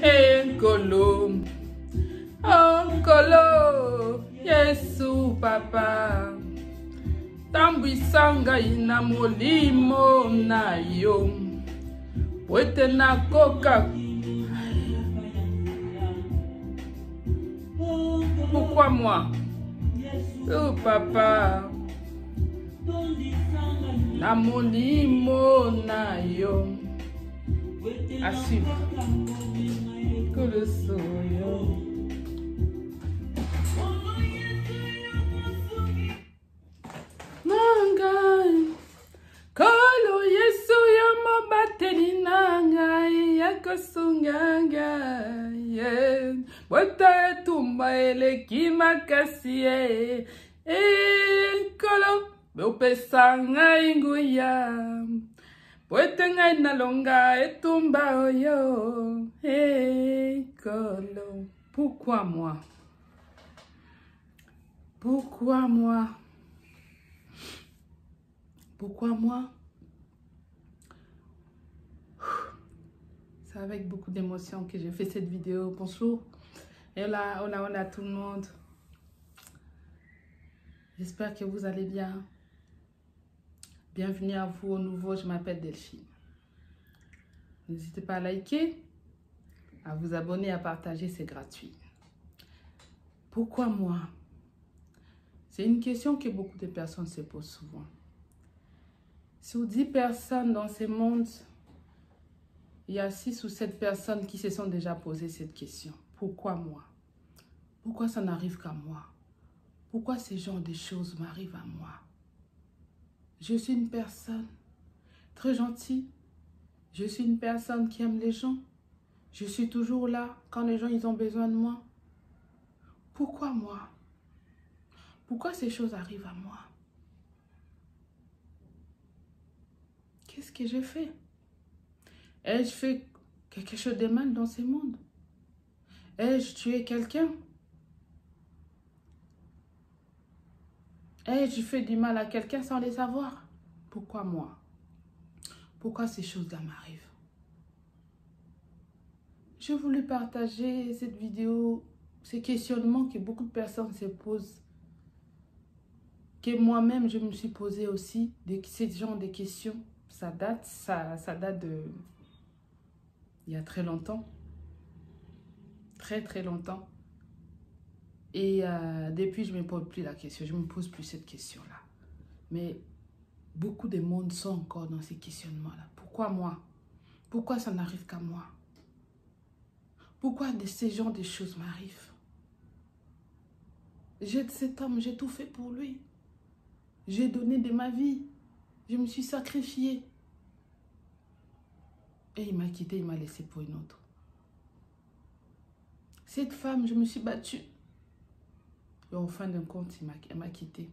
Nkolo, Nkolo, Yesu papa. Tambwisanga ina molimo na yo. Wete na koka. Pourquoi moi? Oh papa. Na molimo na yo. À suivre. Que le soyo. Nangai. Kolo yesu ya mobateli nangai ya kosunganga. Bota tumba eleki makasi kolo. Bopesa ngai nguya. Bota ngai nalonga etumba oyo. Kolo. Pourquoi moi? Pourquoi moi? Pourquoi moi? C'est avec beaucoup d'émotion que j'ai fait cette vidéo. Bonjour. Et là, on a tout le monde. J'espère que vous allez bien. Bienvenue à vous au nouveau. Je m'appelle Delphine. N'hésitez pas à liker, à vous abonner, à partager. C'est gratuit. Pourquoi moi? C'est une question que beaucoup de personnes se posent souvent. Sur 10 personnes dans ce monde, il y a 6 ou 7 personnes qui se sont déjà posées cette question. Pourquoi moi? Pourquoi ça n'arrive qu'à moi? Pourquoi ce genre de choses m'arrivent à moi? Je suis une personne très gentille. Je suis une personne qui aime les gens. Je suis toujours là quand les gens ils ont besoin de moi. Pourquoi moi? Pourquoi ces choses arrivent à moi? Qu'est-ce que j'ai fait? Ai-je fait quelque chose de mal dans ce monde? Ai-je tué quelqu'un? Ai-je fait du mal à quelqu'un sans le savoir? Pourquoi moi? Pourquoi ces choses-là m'arrivent? J'ai voulu partager cette vidéo, ces questionnements que beaucoup de personnes se posent, que moi-même je me suis posé aussi, ce genre de questions. Ça date de... il y a très longtemps. Très longtemps. Et depuis, je ne me pose plus la question. Je ne me pose plus cette question-là. Mais beaucoup de monde sont encore dans ces questionnements-là. Pourquoi moi? Pourquoi ça n'arrive qu'à moi? Pourquoi ces genres de choses m'arrivent? J'aide cet homme, j'ai tout fait pour lui. J'ai donné de ma vie. Je me suis sacrifiée. Et il m'a quitté, il m'a laissé pour une autre. Cette femme, je me suis battue. Et en fin de compte, elle m'a quitté.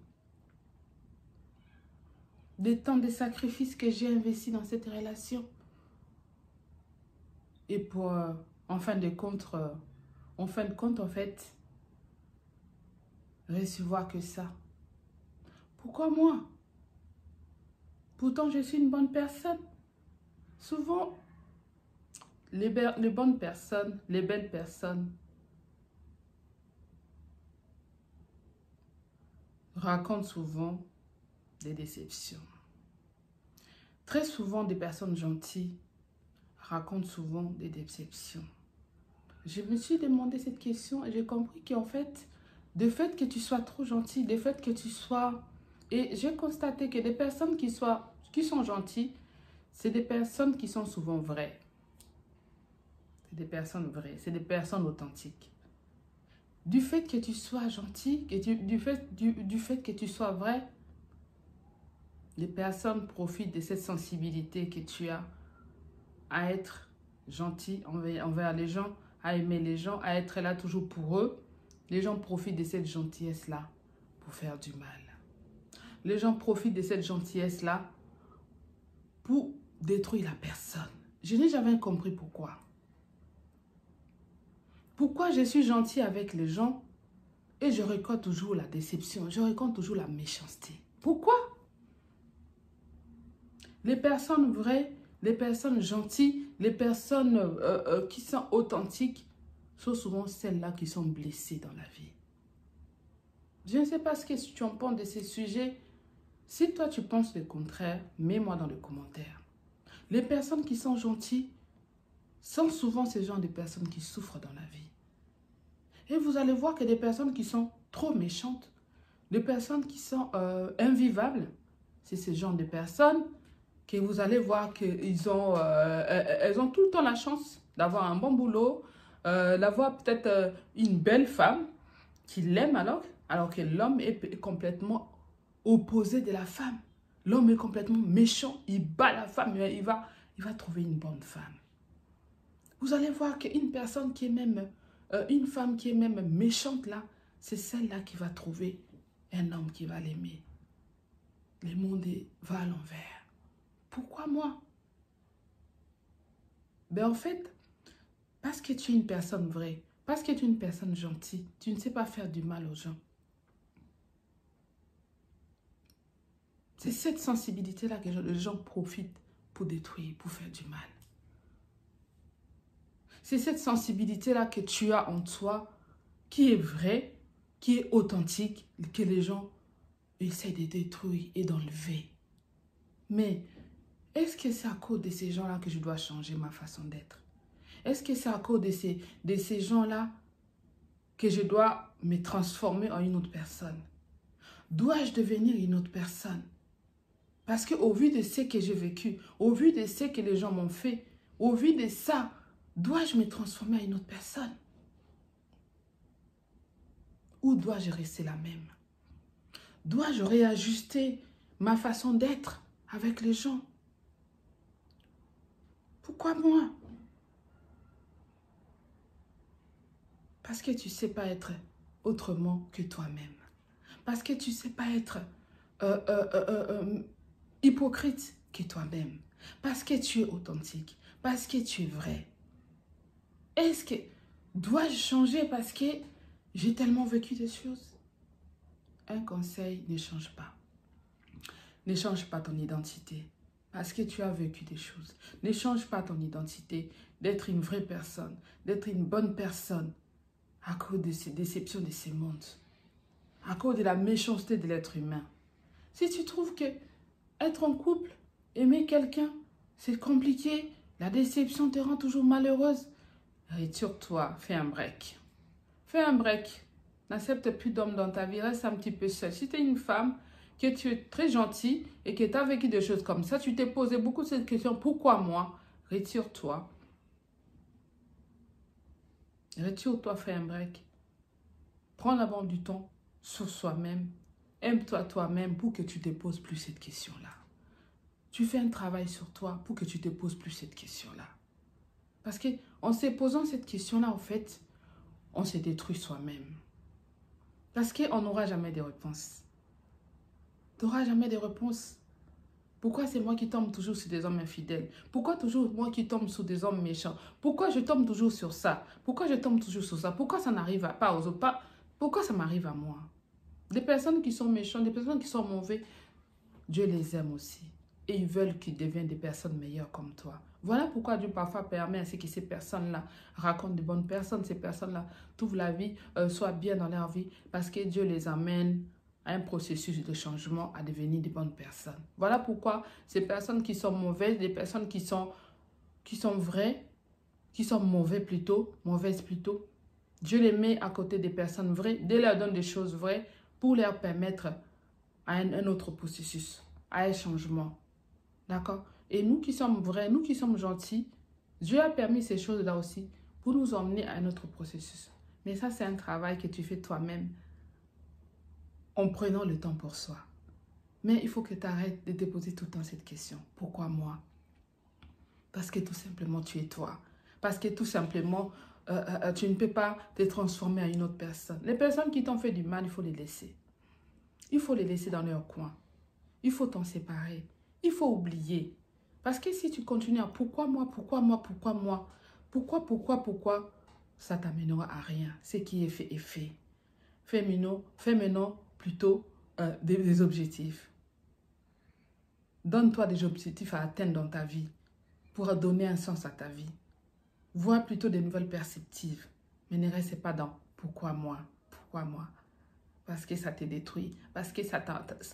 Des temps de sacrifices que j'ai investis dans cette relation. Et pour, en fin de compte, en fait, recevoir que ça. Pourquoi moi? Pourtant, je suis une bonne personne. Souvent, les bonnes personnes, les belles personnes racontent souvent des déceptions. Très souvent, des personnes gentilles racontent souvent des déceptions. Je me suis demandé cette question et j'ai compris qu'en fait, de fait que tu sois trop gentil, de fait que tu sois... Et j'ai constaté que des personnes qui sont gentilles, c'est des personnes qui sont souvent vraies. C'est des personnes vraies, c'est des personnes authentiques. Du fait que tu sois gentil, du fait que tu sois vrai, les personnes profitent de cette sensibilité que tu as à être gentil envers les gens, à aimer les gens, à être là toujours pour eux. Les gens profitent de cette gentillesse-là pour faire du mal. Les gens profitent de cette gentillesse-là pour détruire la personne. Je n'ai jamais compris pourquoi. Pourquoi je suis gentil avec les gens et je récolte toujours la déception, je récolte toujours la méchanceté. Pourquoi? Les personnes vraies les personnes gentilles, les personnes qui sont authentiques, sont souvent celles-là qui sont blessées dans la vie. Je ne sais pas ce que tu en penses de ces sujets. Si toi tu penses le contraire, mets-moi dans les commentaires. Les personnes qui sont gentilles sont souvent ce genre de personnes qui souffrent dans la vie. Et vous allez voir que des personnes qui sont trop méchantes, des personnes qui sont invivables, c'est ce genre de personnes que vous allez voir qu'elles ont tout le temps la chance d'avoir un bon boulot, d'avoir peut-être une belle femme qui l'aime alors que l'homme est complètement opposé de la femme. L'homme est complètement méchant, il bat la femme, mais il va trouver une bonne femme. Vous allez voir qu'une personne qui est même, une femme qui est même méchante là, c'est celle-là qui va trouver un homme qui va l'aimer. Le monde va à l'envers. Pourquoi moi? Ben en fait, parce que tu es une personne vraie, parce que tu es une personne gentille, tu ne sais pas faire du mal aux gens. C'est cette sensibilité-là que les gens profitent pour détruire, pour faire du mal. C'est cette sensibilité-là que tu as en toi, qui est vraie, qui est authentique, que les gens essaient de détruire et d'enlever. Mais est-ce que c'est à cause de ces gens-là que je dois changer ma façon d'être? Est-ce que c'est à cause de ces gens-là que je dois me transformer en une autre personne? Dois-je devenir une autre personne? Parce qu'au vu de ce que j'ai vécu, au vu de ce que les gens m'ont fait, au vu de ça, dois-je me transformer en une autre personne? Ou dois-je rester la même? Dois-je réajuster ma façon d'être avec les gens? Pourquoi moi? Parce que tu ne sais pas être autrement que toi-même. Parce que tu ne sais pas être hypocrite que toi-même. Parce que tu es authentique. Parce que tu es vrai. Est-ce que dois-je changer parce que j'ai tellement vécu des choses? Un conseil, ne change pas. Ne change pas ton identité parce que tu as vécu des choses. Ne change pas ton identité d'être une vraie personne, d'être une bonne personne à cause de ces déceptions de ces mondes, à cause de la méchanceté de l'être humain. Si tu trouves que être en couple, aimer quelqu'un, c'est compliqué, la déception te rend toujours malheureuse, retire-toi, fais un break. Fais un break. N'accepte plus d'homme dans ta vie, reste un petit peu seule. Si tu es une femme, que tu es très gentille et que tu as vécu des choses comme ça, tu t'es posé beaucoup de cette question, pourquoi moi? Retire-toi. Retire-toi, fais un break. Prends d'abord du temps sur soi-même. Aime-toi toi-même pour que tu ne te poses plus cette question-là. Tu fais un travail sur toi pour que tu ne te poses plus cette question-là. Parce qu'en se posant cette question-là, en fait, on se détruit soi-même. Parce qu'on n'aura jamais de réponses. Tu n'auras jamais de réponses. Pourquoi c'est moi qui tombe toujours sur des hommes infidèles? Pourquoi toujours moi qui tombe sur des hommes méchants? Pourquoi je tombe toujours sur ça? Pourquoi je tombe toujours sur ça? Pourquoi ça n'arrive pas aux autres? Pourquoi ça m'arrive à moi? Des personnes qui sont méchantes, des personnes qui sont mauvaises, Dieu les aime aussi. Et ils veulent qu'ils deviennent des personnes meilleures comme toi. Voilà pourquoi Dieu parfois permet à ce que ces personnes-là racontent de bonnes personnes. Ces personnes-là trouvent la vie, soient bien dans leur vie. Parce que Dieu les amène à un processus de changement, à devenir de bonnes personnes. Voilà pourquoi ces personnes qui sont mauvaises, des personnes qui sont vraies, qui sont mauvaises plutôt, Dieu les met à côté des personnes vraies, Dieu leur donne des choses vraies pour leur permettre à un autre processus, à un changement. D'accord? Et nous qui sommes vrais, nous qui sommes gentils, Dieu a permis ces choses-là aussi pour nous emmener à un autre processus. Mais ça, c'est un travail que tu fais toi-même en prenant le temps pour soi. Mais il faut que tu arrêtes de te poser tout le temps cette question. Pourquoi moi? Parce que tout simplement, tu es toi. Parce que tout simplement, tu ne peux pas te transformer en une autre personne. Les personnes qui t'ont fait du mal, il faut les laisser. Il faut les laisser dans leur coin. Il faut t'en séparer. Il faut oublier. Parce que si tu continues à pourquoi moi, pourquoi, ça t'amènera à rien. Ce qui est fait est fait. Fais maintenant plutôt des objectifs. Donne-toi des objectifs à atteindre dans ta vie. pour donner un sens à ta vie. Vois plutôt des nouvelles perspectives. Mais ne reste pas dans « pourquoi moi? Pourquoi moi ?» Parce que ça te détruit, parce que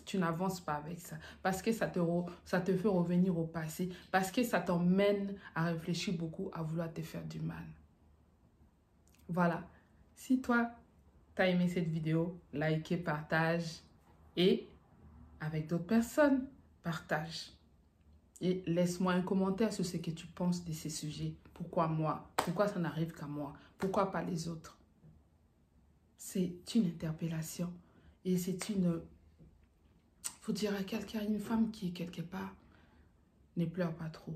tu n'avances pas avec ça, parce que ça te fait revenir au passé, parce que ça t'emmène à réfléchir beaucoup, à vouloir te faire du mal. Voilà. Si toi, tu as aimé cette vidéo, likez, partage et avec d'autres personnes, partage. Et laisse-moi un commentaire sur ce que tu penses de ces sujets. Pourquoi moi? Pourquoi ça n'arrive qu'à moi? Pourquoi pas les autres? C'est une interpellation. Et c'est une... faut dire à quelqu'un, une femme qui est quelque part, ne pleure pas trop.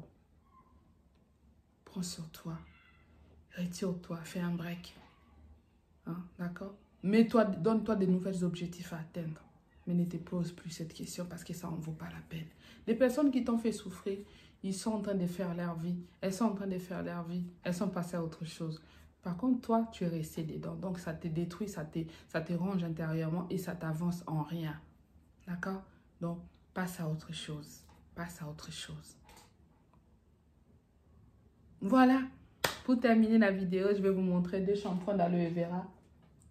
Prends sur toi. Retire-toi. Fais un break. Hein, d'accord? Donne-toi de nouveaux objectifs à atteindre. Mais ne te pose plus cette question parce que ça n'en vaut pas la peine. Les personnes qui t'ont fait souffrir, ils sont en train de faire leur vie. Elles sont en train de faire leur vie. Elles sont passées à autre chose. Par contre, toi, tu es resté dedans. Donc, ça te détruit, ça te ronge intérieurement et ça t'avance en rien. D'accord? Donc, passe à autre chose. Passe à autre chose. Voilà. Pour terminer la vidéo, je vais vous montrer 2 shampoings d'aloe vera.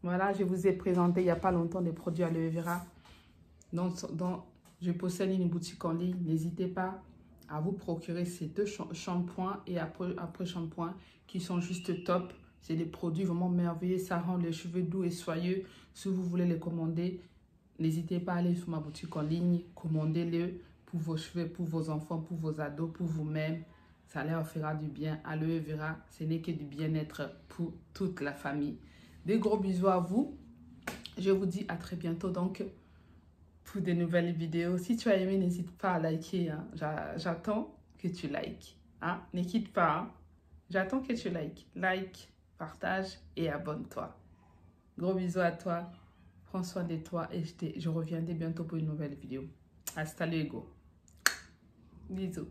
Voilà, je vous ai présenté il n'y a pas longtemps des produits aloe vera. Donc, je possède une boutique en ligne. N'hésitez pas à vous procurer ces 2 shampoings et après shampoings qui sont juste top. C'est des produits vraiment merveilleux. Ça rend les cheveux doux et soyeux. Si vous voulez les commander, n'hésitez pas à aller sur ma boutique en ligne. Commandez-le pour vos cheveux, pour vos enfants, pour vos ados, pour vous-même. Ça leur fera du bien. Aloe vera, ce n'est que du bien-être pour toute la famille. Des gros bisous à vous. Je vous dis à très bientôt donc pour de nouvelles vidéos. Si tu as aimé, n'hésite pas à liker. Hein. J'attends que tu likes. Hein. Ne quitte pas. Hein. J'attends que tu likes. Like, partage et abonne-toi. Gros bisous à toi. Prends soin de toi et je reviendrai bientôt pour une nouvelle vidéo. Hasta luego. Bisous.